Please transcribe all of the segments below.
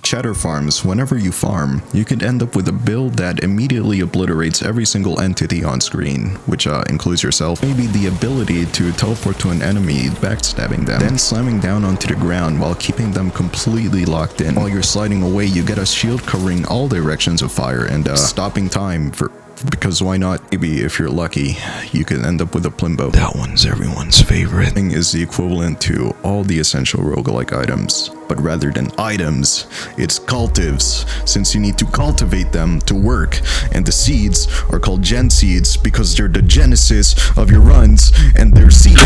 Cheddar farms, whenever you farm, you could end up with a build that immediately obliterates every single entity on screen, which includes yourself. Maybe the ability to teleport to an enemy, backstabbing them, then slamming down onto the ground while keeping them completely locked in. While you're sliding away, you get a shield covering all directions of fire and stopping time because why not? Maybe if you're lucky, you can end up with a Plimbo. That one's everyone's favorite. Thing is the equivalent to all the essential roguelike items. But rather than items, it's cultives, since you need to cultivate them to work. And the seeds are called gen seeds because they're the genesis of your runs and they're seeds.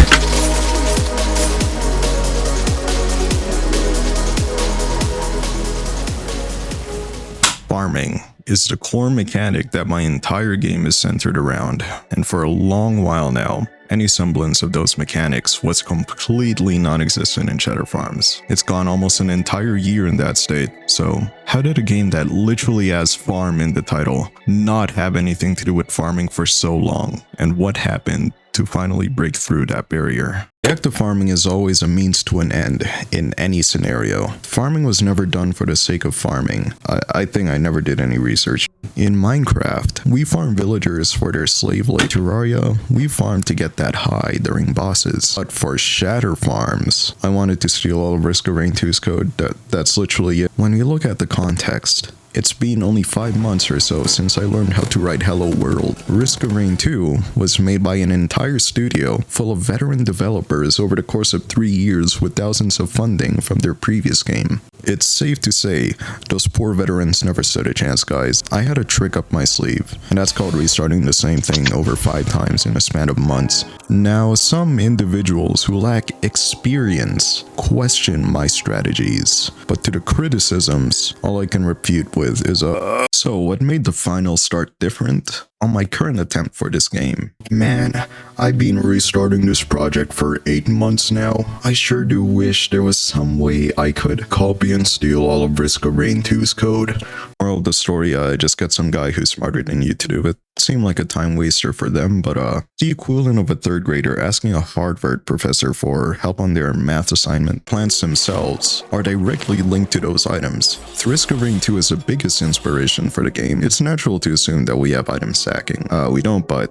Farming is the core mechanic that my entire game is centered around, and for a long while now, any semblance of those mechanics was completely non-existent in Cheddar Farms. It's gone almost an entire year in that state, so how did a game that literally has farm in the title not have anything to do with farming for so long? And what happened to finally break through that barrier? The act of farming is always a means to an end in any scenario. Farming was never done for the sake of farming. I think I never did any research. In Minecraft, we farm villagers for their slave labor. Terraria, we farm to get that high during bosses. But for Shatter Farms, I wanted to steal all of Risk of Rain 2's code. That's literally it. When you look at the context, it's been only 5 months or so since I learned how to write Hello World. Risk of Rain 2 was made by an entire studio full of veteran developers over the course of 3 years with thousands of funding from their previous game. It's safe to say, those poor veterans never stood a chance, guys. I had a trick up my sleeve, and that's called restarting the same thing over 5 times in a span of months. Now, some individuals who lack experience question my strategies, but to the criticisms, all I can refute with is So what made the final start different? On my current attempt for this game. Man, I've been restarting this project for 8 months now. I sure do wish there was some way I could copy and steal all of Risk of Rain 2's code. Moral of the story, just get some guy who's smarter than you to do it. Seemed like a time waster for them, but the equivalent of a 3rd grader asking a Harvard professor for help on their math assignment. Plants themselves are directly linked to those items. Risk of Rain 2 is the biggest inspiration for the game. It's natural to assume that we have items stacking. We don't, but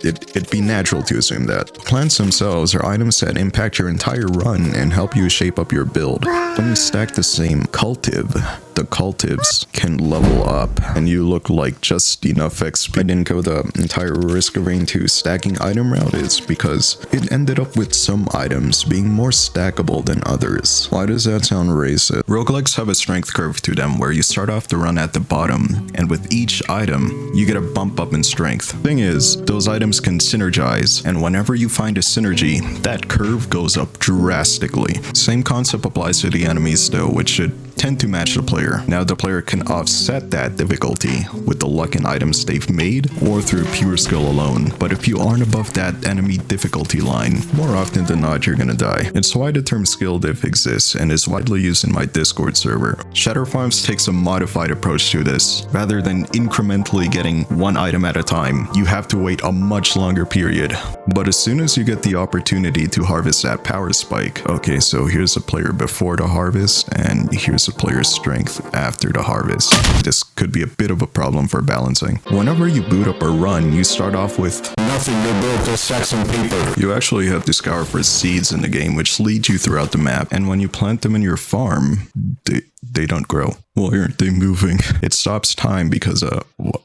it'd be natural to assume that. Plants themselves are items that impact your entire run and help you shape up your build. When you stack the same cultive, the cultives can level up and you look like just enough XP. I didn't go the entire Risk of Rain 2 stacking item route is because it ended up with some items being more stackable than others. Why does that sound racist? Roguelikes have a strength curve to them where you start off the run at the bottom, and with each item, you get a bump up in strength. Thing is, those items can synergize, and whenever you find a synergy, that curve goes up drastically. Same concept applies to the enemies though, which should tend to match the player. Now the player can offset that difficulty with the luck and items they've made or through pure skill alone. But if you aren't above that enemy difficulty line, more often than not you're gonna die. It's why the term skill diff exists and is widely used in my Discord server. Shadow Farms takes a modified approach to this. Rather than incrementally getting one item at a time, you have to wait a much longer period. But as soon as you get the opportunity to harvest that power spike, okay, so here's a player before the harvest and here's a player's strength after the harvest. This could be a bit of a problem for balancing. Whenever you boot up a run, you start off with nothing to build, just stack some paper. You actually have to scour for seeds in the game, which lead you throughout the map, and when you plant them in your farm, they don't grow. Why aren't they moving? It stops time because,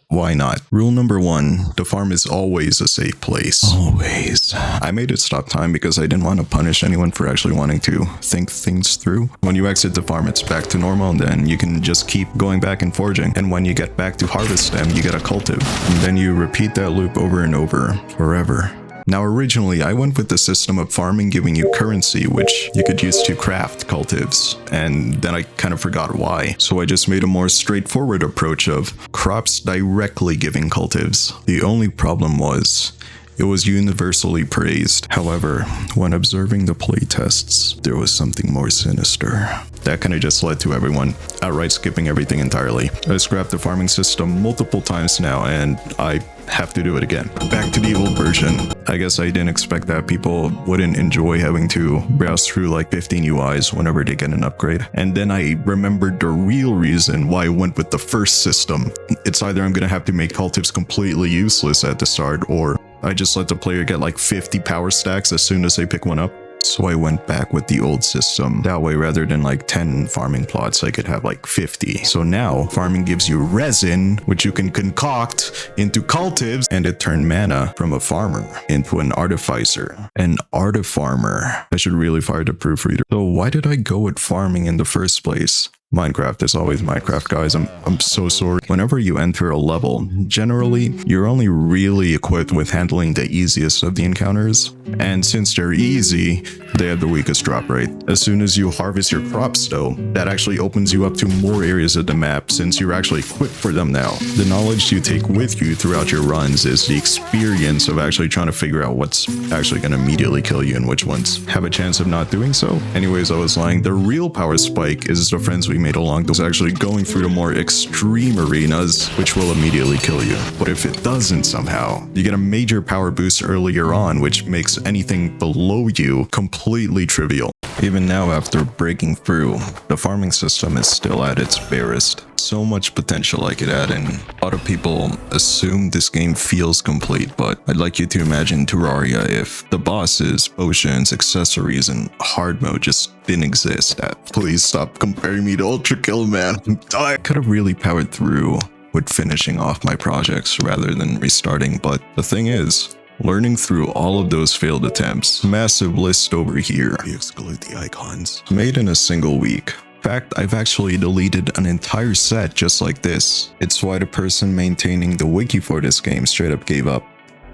why not? Rule number 1, the farm is always a safe place. Always. I made it stop time because I didn't want to punish anyone for actually wanting to think things through. When you exit the farm, it's back to normal, and then you can just keep going back and foraging. And when you get back to harvest them, you get a cultive. And then you repeat that loop over and over, forever. Now originally I went with the system of farming giving you currency, which you could use to craft cultives, and then I kind of forgot why. So I just made a more straightforward approach of crops directly giving cultives. The only problem was, it was universally praised. However, when observing the playtests, there was something more sinister. that kind of just led to everyone outright skipping everything entirely. I scrapped the farming system multiple times now, and I have to do it again. Back to the old version. I guess I didn't expect that people wouldn't enjoy having to browse through like 15 UIs whenever they get an upgrade. And then I remembered the real reason why I went with the first system. It's either I'm gonna have to make cultists completely useless at the start, or I just let the player get like 50 power stacks as soon as they pick one up. So I went back with the old system. That way, rather than like 10 farming plots, I could have like 50. So now farming gives you resin, which you can concoct into cultives, and it turned mana from a farmer into an artificer. An artifarmer. I should really fire the proofreader. So why did I go with farming in the first place? Minecraft is always Minecraft, guys. I'm so sorry. Whenever you enter a level, generally, you're only really equipped with handling the easiest of the encounters. And since they're easy, they have the weakest drop rate. As soon as you harvest your crops though, that actually opens you up to more areas of the map since you're actually equipped for them now. The knowledge you take with you throughout your runs is the experience of actually trying to figure out what's actually going to immediately kill you and which ones have a chance of not doing so. Anyways, I was lying. The real power spike is the friends we made along those actually going through the more extreme arenas, which will immediately kill you. But if it doesn't somehow, you get a major power boost earlier on, which makes anything below you completely trivial. Even now, after breaking through, the farming system is still at its barest. So much potential I could add in. A lot of people assume this game feels complete, but I'd like you to imagine Terraria if the bosses, potions, accessories, and hard mode just didn't exist. Please stop comparing me to Ultra Kill, man. I could have really powered through with finishing off my projects rather than restarting, but the thing is, learning through all of those failed attempts, massive list over here, you exclude the icons, made in a single week. In fact, I've actually deleted an entire set just like this. It's why the person maintaining the wiki for this game straight up gave up.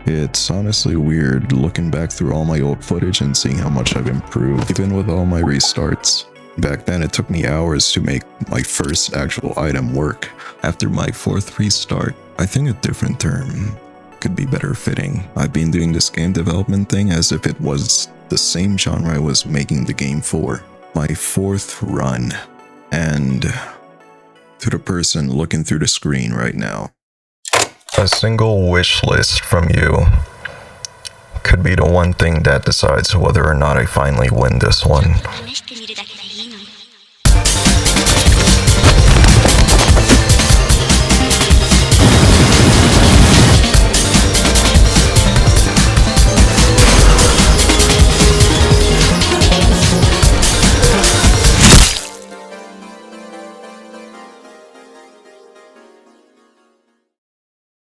It's honestly weird looking back through all my old footage and seeing how much I've improved, even with all my restarts. Back then, it took me hours to make my first actual item work. After my 4th restart, I think a different term could be better fitting. I've been doing this game development thing as if it was the same genre I was making the game for. My 4th run. And to the person looking through the screen right now, a single wish list from you could be the one thing that decides whether or not I finally win this one.